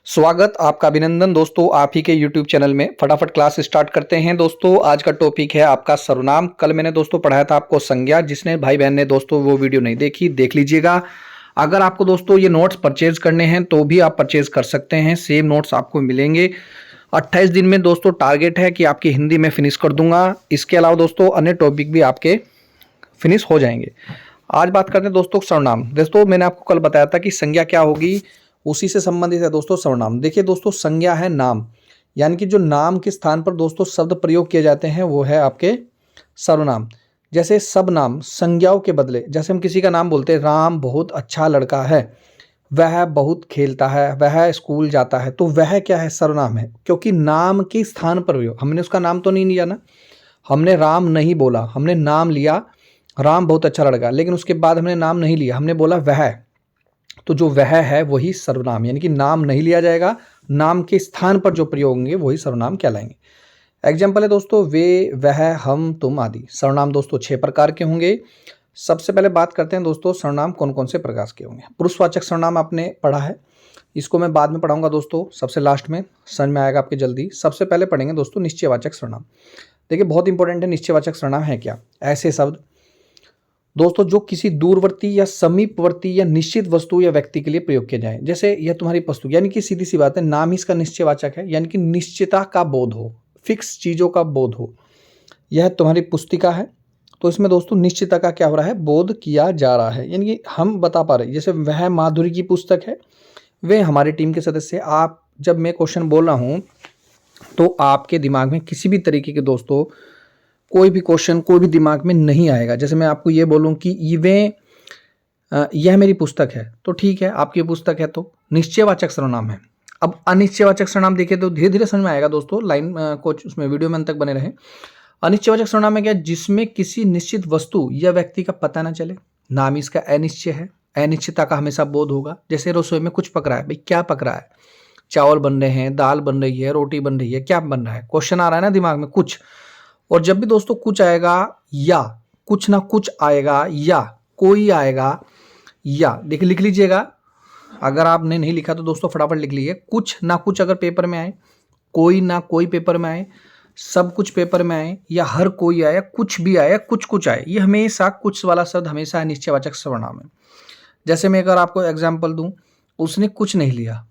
स्वागत आपका अभिनंदन दोस्तों आप ही के YouTube चैनल में। फटाफट क्लास स्टार्ट करते हैं दोस्तों। आज का टॉपिक है आपका सर्वनाम। कल मैंने दोस्तों पढ़ाया था आपको संज्ञा। जिसने भाई बहन ने दोस्तों वो वीडियो नहीं देखी, देख लीजिएगा। अगर आपको दोस्तों ये नोट्स परचेज करने हैं तो भी आप परचेज कर सकते हैं, सेम नोट्स आपको मिलेंगे। 28 दिन में दोस्तों टारगेट है कि आपकी हिंदी में फिनिश कर दूंगा। इसके अलावा दोस्तों अन्य टॉपिक भी आपके फिनिश हो जाएंगे। आज बात करते हैं दोस्तों सर्वनाम। दोस्तों मैंने आपको कल बताया था कि संज्ञा क्या होगी, उसी से संबंधित है दोस्तों सर्वनाम। देखिए दोस्तों संज्ञा है नाम, यानी कि जो नाम के स्थान पर दोस्तों शब्द प्रयोग किए जाते हैं वो है आपके सर्वनाम। जैसे सब नाम संज्ञाओं के बदले, जैसे हम किसी का नाम बोलते हैं राम बहुत अच्छा लड़का है, वह बहुत खेलता है, वह स्कूल जाता है, तो वह क्या है, सर्वनाम है। क्योंकि नाम के स्थान पर प्रयोग, हमने उसका नाम तो नहीं लिया ना, हमने राम नहीं बोला, हमने नाम लिया राम बहुत अच्छा लड़का, लेकिन उसके बाद हमने नाम नहीं लिया, हमने बोला वह। तो जो वह है वही सर्वनाम, यानी कि नाम नहीं लिया जाएगा, नाम के स्थान पर जो प्रयोग होंगे वही सर्वनाम कहलाएंगे। एग्जाम्पल है दोस्तों वे, वह, हम, तुम आदि। सर्वनाम दोस्तों 6 प्रकार के होंगे। सबसे पहले बात करते हैं दोस्तों सर्वनाम कौन कौन से प्रकार के होंगे। पुरुषवाचक सर्वनाम आपने पढ़ा है, इसको मैं बाद में पढ़ाऊंगा दोस्तों, सबसे लास्ट में समझ में आएगा आपके जल्दी। सबसे पहले पढ़ेंगे दोस्तों निश्चयवाचक सर्वनाम। देखिए बहुत इंपॉर्टेंट है, निश्चयवाचक सर्वनाम है क्या, ऐसे शब्द दोस्तों जो किसी दूरवर्ती या समीपवर्ती या निश्चित वस्तु या व्यक्ति के लिए प्रयोग किए जाएं। जैसे यह तुम्हारी पुस्तक, यानी कि सीधी सी बात है, नाम ही इसका निश्चयवाचक है, यानी कि निश्चितता का बोध हो, फिक्स चीजों का बोध हो। यह तुम्हारी पुस्तिका है, तो इसमें दोस्तों निश्चितता का क्या हो रहा है, बोध किया जा रहा है, यानी कि हम बता पा रहे हैं। जैसे वह माधुरी की पुस्तक है, वे हमारी टीम के सदस्य। आप जब मैं क्वेश्चन बोल रहा हूं तो आपके दिमाग में किसी भी तरीके के दोस्तों कोई भी क्वेश्चन कोई भी दिमाग में नहीं आएगा। जैसे मैं आपको ये बोलूं कि यह मेरी पुस्तक है, तो ठीक है आपकी पुस्तक है, तो निश्चयवाचक सर्वनाम है। अब अनिश्चयवाचक सर्वनाम देखिए तो धीरे धीरे समझ में आएगा दोस्तों, लाइन कोच उसमें वीडियो में अंत तक बने रहे। अनिश्चयवाचक सर्वनाम है क्या, जिसमें किसी निश्चित वस्तु या व्यक्ति का पता ना चले। नाम इसका अनिश्चय है, अनिश्चितता का हमेशा बोध होगा। जैसे रसोई में कुछ पक रहा है, भाई क्या पक रहा है, चावल बन रहे हैं, दाल बन रही है, रोटी बन रही है, क्या बन रहा है, क्वेश्चन आ रहा है ना दिमाग में कुछ। और जब भी दोस्तों कुछ आएगा या कुछ ना कुछ आएगा या कोई आएगा, या देखिए लिख लीजिएगा, अगर आपने नहीं लिखा तो दोस्तों फटाफट लिख लीजिए। कुछ ना कुछ अगर पेपर में आए, कोई ना कोई पेपर में आए, सब कुछ पेपर में आए, या हर कोई आए, कुछ भी आए, कुछ आए, ये हमेशा कुछ वाला शब्द हमेशा निश्चयवाचक सर्वनाम है। जैसे मैं अगर आपको एग्जाम्पल दूं, उसने कुछ नहीं लिया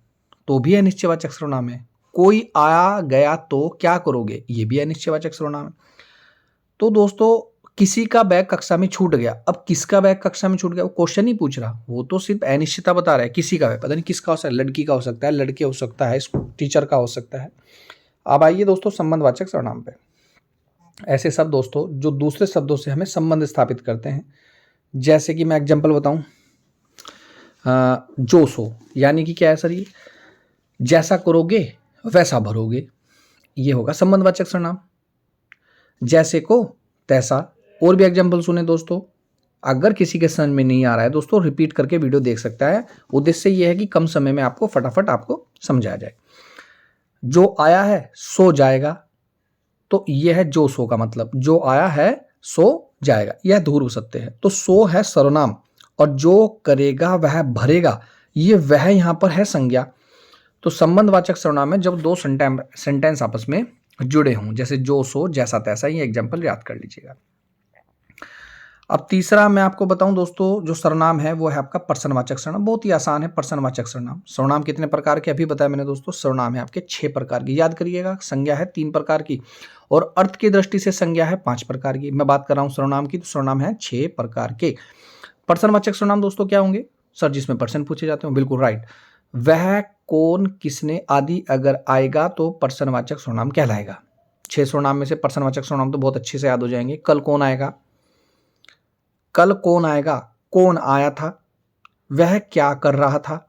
तो भी अनिश्चयवाचक सर्वनाम है। कोई आया गया तो क्या करोगे, ये भी अनिश्चयवाचक सर्वनाम है। तो दोस्तों किसी का बैग कक्षा में छूट गया, अब किसका बैग कक्षा में छूट गया वो क्वेश्चन नहीं पूछ रहा, वो तो सिर्फ अनिश्चितता बता रहा है। किसी का बैग, पता नहीं किसका हो सकता है, लड़की का हो सकता है, लड़के हो सकता है, टीचर का हो सकता है। अब आइए दोस्तों संबंधवाचक सर्वनाम पे। ऐसे शब्द दोस्तों जो दूसरे शब्दों से हमें संबंध स्थापित करते हैं। जैसे कि मैं एग्जाम्पल बताऊं, जो सो, यानी कि क्या है सर, ये जैसा करोगे वैसा भरोगे, ये होगा संबंधवाचक सर्वनाम। जैसे को तैसा। और भी एग्जाम्पल सुने दोस्तों, अगर किसी के समझ में नहीं आ रहा है दोस्तों रिपीट करके वीडियो देख सकता है। उद्देश्य ये है कि कम समय में आपको फटाफट आपको समझाया जाए। जो आया है सो जाएगा, तो यह है जो सो का मतलब, जो आया है सो जाएगा, यह ध्रुव सत्य है। तो सो है सर्वनाम, और जो करेगा वह भरेगा, ये वह यहां पर है संज्ञा। तो संबंधवाचक सर्वनाम है जब दो सेंटेंस आपस में जुड़े हों, जैसे जो सो जैसा तैसा, ये एग्जाम्पल याद कर लीजिएगा। अब तीसरा मैं आपको बताऊं दोस्तों, जो सर्वनाम है वो है आपका प्रश्नवाचक सर्वनाम। बहुत ही आसान है प्रश्नवाचक सर्वनाम। सर्वनाम कितने प्रकार के अभी बताया मैंने दोस्तों, सर्वनाम है आपके 6 प्रकार की, याद करिएगा। संज्ञा है 3 प्रकार की, और अर्थ की दृष्टि से संज्ञा है 5 प्रकार की। मैं बात कर रहा हूं सर्वनाम की, तो सर्वनाम है 6 प्रकार के। प्रश्नवाचक सर्वनाम दोस्तों क्या होंगे सर, जिसमें प्रश्न पूछे जाते हैं, बिल्कुल राइट। वह, कौन, किसने आदि अगर आएगा तो प्रश्नवाचक सर्वनाम कहलाएगा। 6 सर्वनाम में से प्रश्नवाचक सर्वनाम तो बहुत अच्छे से याद हो जाएंगे। कल कौन आएगा, कल कौन आएगा, कौन आया था, वह क्या कर रहा था,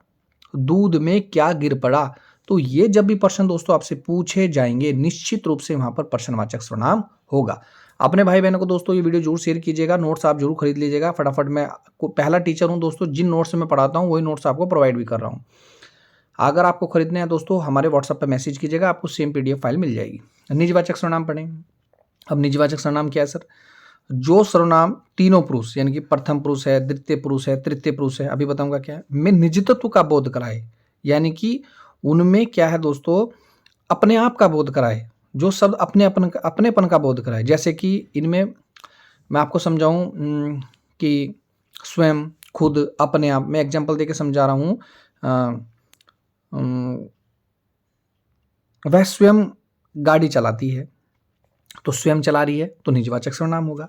दूध में क्या गिर पड़ा। तो ये जब भी प्रश्न दोस्तों आपसे पूछे जाएंगे, निश्चित रूप से वहां पर प्रश्नवाचक सर्वनाम होगा। अपने भाई बहनों को दोस्तों ये वीडियो जरूर शेयर कीजिएगा, नोट्स आप जरूर खरीद लीजिएगा फटाफट। मैं पहला टीचर हूं दोस्तों, जिन नोट्स में पढ़ाता हूं वही नोट्स आपको प्रोवाइड भी कर रहा हूं। अगर आपको खरीदने हैं दोस्तों हमारे व्हाट्सएप पर मैसेज कीजिएगा, आपको सेम PDF फाइल मिल जाएगी। निजवाचक सर्वनाम पढ़ेंगे। अब निजवाचक सर्वनाम क्या है सर, जो सर्वनाम तीनों पुरुष, यानी कि प्रथम पुरुष है, द्वितीय पुरुष है, तृतीय पुरुष है, अभी बताऊंगा क्या है, में निजत्व का बोध कराए, यानी कि उनमें क्या है दोस्तों, अपने आप का बोध कराए, जो शब्द अपनेपन का बोध कराए। जैसे कि इनमें मैं आपको समझाऊं कि स्वयं, खुद, अपने आप। मैं एग्जांपल देके समझा रहा हूँ। वह स्वयं गाड़ी चलाती है, तो स्वयं चला रही है तो निजवाचक सर्वनाम होगा।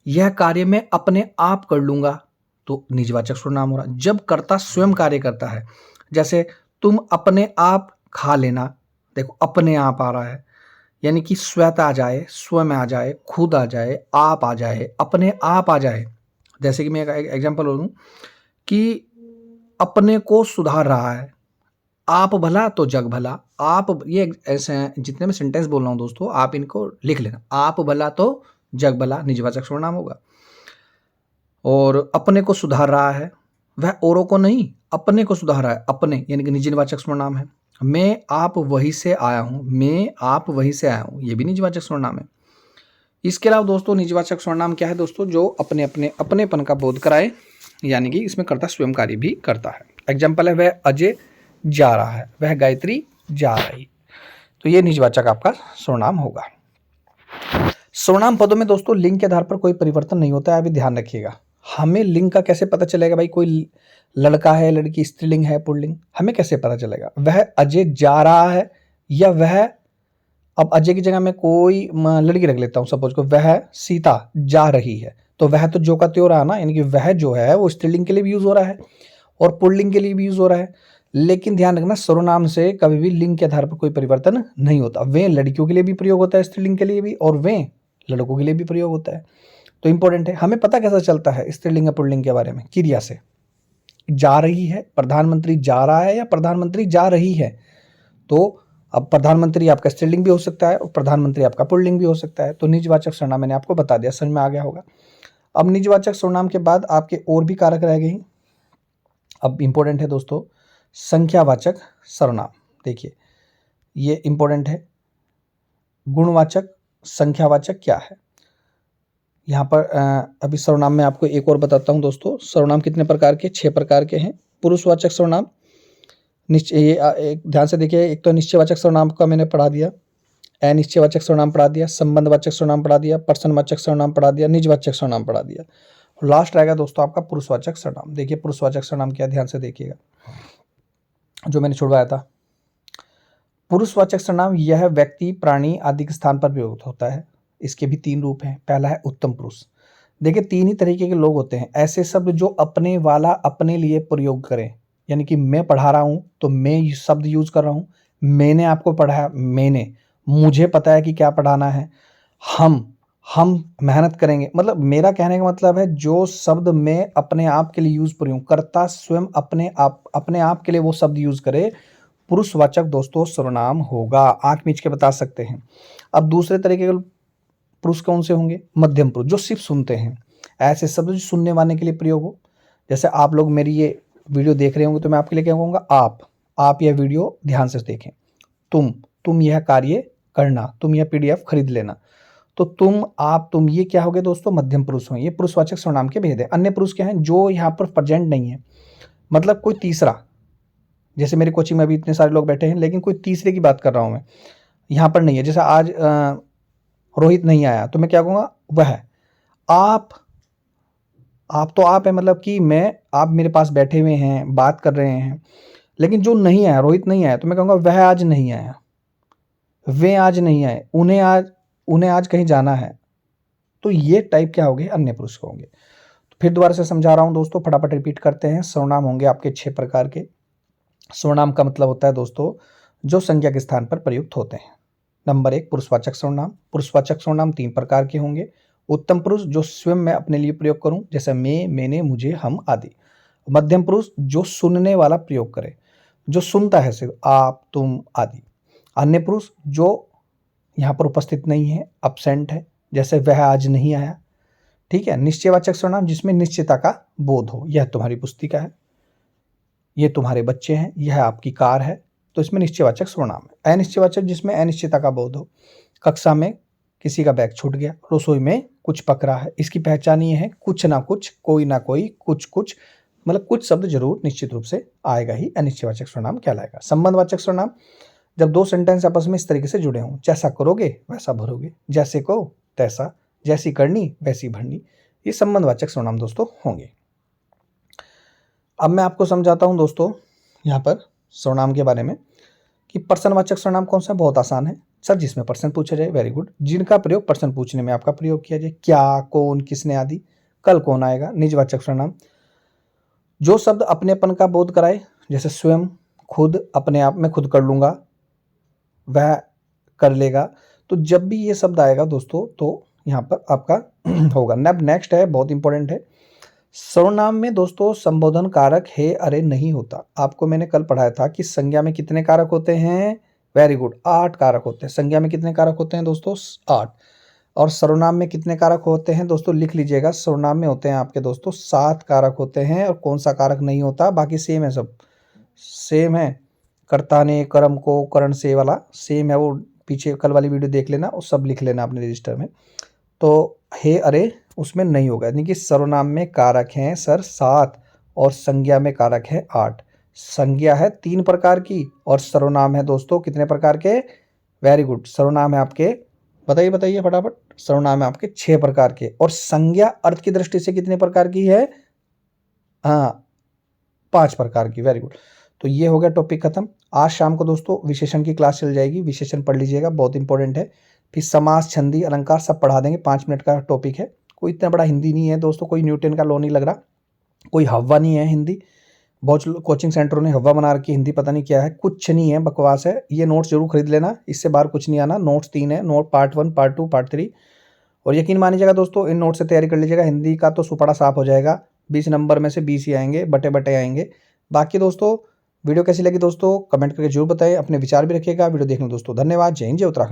यह कार्य मैं अपने आप कर लूंगा तो निजवाचक सर्वनाम हो रहा। जब कर्ता स्वयं कार्य करता है, जैसे तुम अपने आप खा लेना, देखो अपने आप आ रहा है, यानी कि स्वत आ जाए, स्वयं आ जाए, खुद आ जाए, आप आ जाए, अपने आप आ जाए। जैसे कि मैं एक एग्जांपल दूं कि अपने को सुधार रहा है, आप भला तो जग भला। आप, ये ऐसे हैं, जितने मैं सेंटेंस बोल रहा हूँ दोस्तों, आप इनको लिख लेना। आप भला तो जग भला निजवाचक सर्वनाम होगा। और अपने को सुधार रहा है, वह औरों को नहीं, अपने को सुधार रहा है, अपने यानी कि निजवाचक सर्वनाम है। मैं आप वहीं से आया हूँ, मैं आप वहीं से आया हूँ, ये भी निजवाचक सर्वनाम है। इसके अलावा दोस्तों निजवाचक सर्वनाम क्या है दोस्तों, जो अपनेपन का बोध कराए, यानी कि इसमें कर्ता स्वयं कार्य भी करता है। एग्जाम्पल है, वह अजय जा रहा है, वह गायत्री जा रही। तो ये निजवाचक आपका सर्वनाम होगा। सर्वनाम पदों में दोस्तों लिंग के आधार पर कोई परिवर्तन नहीं होता है, अभी ध्यान रखिएगा। हमें लिंग का कैसे पता चलेगा भाई, कोई लड़का है, लड़की, स्त्रीलिंग है, पुल्लिंग, हमें कैसे पता चलेगा? वह अजय जा रहा है, या वह, अब अजय की जगह मैं कोई लड़की रख लेता हूं, सपोज को वह सीता जा रही है, तो वह तो जो का त्यों रहा ना, यानी कि वह जो है वो स्त्रीलिंग के लिए भी यूज हो रहा है और पुल्लिंग के लिए भी यूज हो रहा है। लेकिन ध्यान रखना, सर्वनाम से कभी भी लिंग के आधार पर कोई परिवर्तन नहीं होता। वे लड़कियों के लिए भी प्रयोग होता है, स्त्रीलिंग के लिए भी, और वे लड़कों के लिए भी प्रयोग होता है। तो इंपॉर्टेंट है, हमें पता कैसा चलता है स्त्रीलिंग या पुल्लिंग के बारे में? क्रिया से। जा रही है, प्रधानमंत्री जा रहा है या प्रधानमंत्री जा रही है। तो अब प्रधानमंत्री आपका स्त्रीलिंग भी हो सकता है और प्रधानमंत्री आपका पुल्लिंग भी हो सकता है। तो निजवाचक सर्वनाम मैंने आपको बता दिया, समझ में आ गया होगा। अब निजवाचक सर्वनाम के बाद आपके और भी कारक रह गई। अब इंपॉर्टेंट है दोस्तों संख्यावाचक सर्वनाम। देखिए ये इंपॉर्टेंट है। गुणवाचक, संख्यावाचक क्या है यहाँ पर? अभी सर्वनाम में आपको एक और बताता हूँ दोस्तों। सर्वनाम कितने प्रकार के? 6 प्रकार के हैं। पुरुषवाचक सर्वनाम, निश्चय, ये एक ध्यान से देखिए। एक तो निश्चयवाचक सर्वनाम का मैंने पढ़ा दिया, अनिश्चयवाचक सर्वनाम पढ़ा दिया, संबंधवाचक सर्वनाम पढ़ा दिया, पर्सनवाचक सर्वनाम पढ़ा दिया, निजवाचक सर्वनाम पढ़ा दिया। लास्ट रहेगा दोस्तों आपका पुरुषवाचक सर्वनाम। देखिए पुरुषवाचक सर्वनाम क्या, ध्यान से देखिएगा जो मैंने छुड़वाया था। पुरुषवाचक सर्वनाम यह व्यक्ति, प्राणी आदि के स्थान पर प्रयुक्त होता है। इसके भी 3 रूप हैं। पहला है उत्तम पुरुष। देखिए 3 ही तरीके के लोग होते हैं, ऐसे शब्द जो अपने वाला अपने लिए प्रयोग करें। यानी कि मैं पढ़ा रहा हूं तो मैं शब्द यूज कर रहा हूं, मैंने आपको पढ़ाया, मैंने, मुझे पता है कि क्या पढ़ाना है, हम मेहनत करेंगे। मतलब मेरा कहने का मतलब है जो शब्द मैं अपने आप के लिए यूज प्रयोग करता, स्वयं अपने आप के लिए वो शब्द यूज करे, पुरुषवाचक दोस्तों सर्वनाम होगा। आंख मीच के बता सकते हैं। अब दूसरे तरीके के पुरुष कौन से होंगे? मध्यम पुरुष, जो सिर्फ सुनते हैं। ऐसे शब्द जो सुनने वाले के लिए प्रयोग हो। जैसे आप लोग मेरी ये वीडियो देख रहे होंगे तो मैं आपके लिए क्या कहूँगा? आप यह वीडियो ध्यान से देखें। तुम यह कार्य करना, तुम यह PDF खरीद लेना। तो तुम ये क्या हो गए दोस्तों? मध्यम पुरुष हो। ये पुरुषवाचक सर्वनाम के भेद है। अन्य पुरुष क्या है? जो यहाँ पर प्रेजेंट नहीं है, मतलब कोई तीसरा। जैसे मेरे कोचिंग में अभी इतने सारे लोग बैठे हैं, लेकिन कोई तीसरे की बात कर रहा हूं मैं, यहाँ पर नहीं है। जैसे आज रोहित नहीं आया तो मैं क्या कहूँगा? वह। आप तो आप है, मतलब कि आप मेरे पास बैठे हुए हैं, बात कर रहे हैं, लेकिन जो नहीं आया, रोहित नहीं आया, तो मैं कहूँगा वह आज नहीं आया, वे आज नहीं आए, उन्हें आज कहीं जाना है। तो ये टाइप क्या हो गए? अन्य पुरुष होंगे। तो फिर दोबारा से समझा रहा हूँ दोस्तों, फटाफट रिपीट करते हैं। सर्वनाम होंगे आपके 6 प्रकार के। सर्वनाम का मतलब होता है दोस्तों जो संज्ञा के स्थान पर प्रयुक्त होते हैं। नंबर 1 पुरुषवाचक सर्वनाम। पुरुषवाचक सर्वनाम 3 प्रकार के होंगे। उत्तम पुरुष जो स्वयं मैं अपने लिए प्रयोग करूं, जैसे मैं, मैंने, मुझे, हम आदि। मध्यम पुरुष जो सुनने वाला प्रयोग करे, जो सुनता है सिर्फ, आप, तुम आदि। अन्य पुरुष जो यहाँ पर उपस्थित नहीं है, अब्सेंट है, जैसे वह आज नहीं आया। ठीक है। निश्चयवाचक सर्वनाम जिसमें निश्चितता का बोध हो, यह तुम्हारी पुस्तिका है, ये तुम्हारे बच्चे हैं, यह आपकी कार है, तो इसमें निश्चयवाचक सर्वनाम है। अनिश्चयवाचक जिसमें अनिश्चितता का बोध हो, कक्षा में किसी का बैग छूट गया, रसोई में कुछ पक रहा है, इसकी पहचान ये है कुछ ना कुछ, कोई ना कोई, कुछ कुछ, मतलब कुछ शब्द जरूर निश्चित रूप से आएगा ही, अनिश्चयवाचक सर्वनाम कहलाएगा। संबंधवाचक सर्वनाम, जब दो सेंटेंस आपस में इस तरीके से जुड़े हों, जैसा करोगे वैसा भरोगे, जैसे को तैसा, जैसी करनी वैसी भरनी, ये संबंधवाचक सर्वनाम दोस्तों होंगे। अब मैं आपको समझाता हूं दोस्तों यहाँ पर सर्वनाम के बारे में कि पर्सनवाचक सर्वनाम कौन सा, बहुत आसान है सर, जिसमें पर्सन पूछा जाए, वेरी गुड, जिनका प्रयोग पर्सन पूछने में आपका प्रयोग किया जाए, क्या, कौन, किसने आदि। कल कौन आएगा, निजवाचक सर्वनाम, जो शब्द अपनेपन का बोध कराए, जैसे स्वयं, खुद, अपने आप में खुद कर लूंगा, वह कर लेगा। तो जब भी ये शब्द आएगा दोस्तों तो यहाँ पर आपका होगा। नेक्स्ट है, बहुत इंपॉर्टेंट है, सर्वनाम में दोस्तों संबोधन कारक है अरे नहीं होता। आपको मैंने कल पढ़ाया था कि संज्ञा में कितने कारक होते हैं, वेरी गुड, 8 कारक होते हैं। संज्ञा में कितने कारक होते हैं दोस्तों, 8। और सर्वनाम में कितने कारक होते हैं दोस्तों, लिख लीजिएगा, सर्वनाम में होते हैं आपके दोस्तों 7 कारक होते हैं। और कौन सा कारक नहीं होता, बाकी सेम है, सब सेम है। कर्ता ने, कर्म को, करण से वाला सेम है, वो पीछे कल वाली वीडियो देख लेना, वो सब लिख लेना अपने रजिस्टर में। तो हे अरे उसमें नहीं होगा, यानी कि सर्वनाम में कारक हैं सर 7 और संज्ञा में कारक है 8। संज्ञा है 3 प्रकार की और सर्वनाम है दोस्तों कितने प्रकार के, वेरी गुड, सर्वनाम है आपके, बताइए फटाफट, सर्वनाम है आपके 6 प्रकार के। और संज्ञा अर्थ की दृष्टि से कितने प्रकार की है, हाँ 5 प्रकार की, वेरी गुड। तो ये हो गया टॉपिक खत्म। आज शाम को दोस्तों विशेषण की क्लास चल जाएगी, विशेषण पढ़ लीजिएगा, बहुत इंपॉर्टेंट है। फिर समास, छंदी, अलंकार सब पढ़ा देंगे, 5 मिनट का टॉपिक है। कोई इतना बड़ा हिंदी नहीं है दोस्तों, कोई न्यूटन का लॉ नहीं लग रहा, कोई हवा नहीं है हिंदी। बहुत कोचिंग सेंटरों ने हवा बना रखी हिंदी, पता नहीं क्या है, कुछ नहीं है, बकवास है। ये नोट्स जरूर खरीद लेना, इससे बाहर कुछ नहीं आना। नोट्स 3 है, नोट पार्ट 1, पार्ट 2, पार्ट 3। और यकीन मानिएगा दोस्तों, इन नोट से तैयारी कर लीजिएगा, हिंदी का तो सुपड़ा साफ हो जाएगा। 20 नंबर में से 20 ही आएंगे, बटे आएंगे। बाकी दोस्तों वीडियो कैसी लगी दोस्तों कमेंट करके जरूर बताएं, अपने विचार भी रखिएगा। वीडियो देखने दोस्तों धन्यवाद। जय हिंद, जय उत्तराखंड।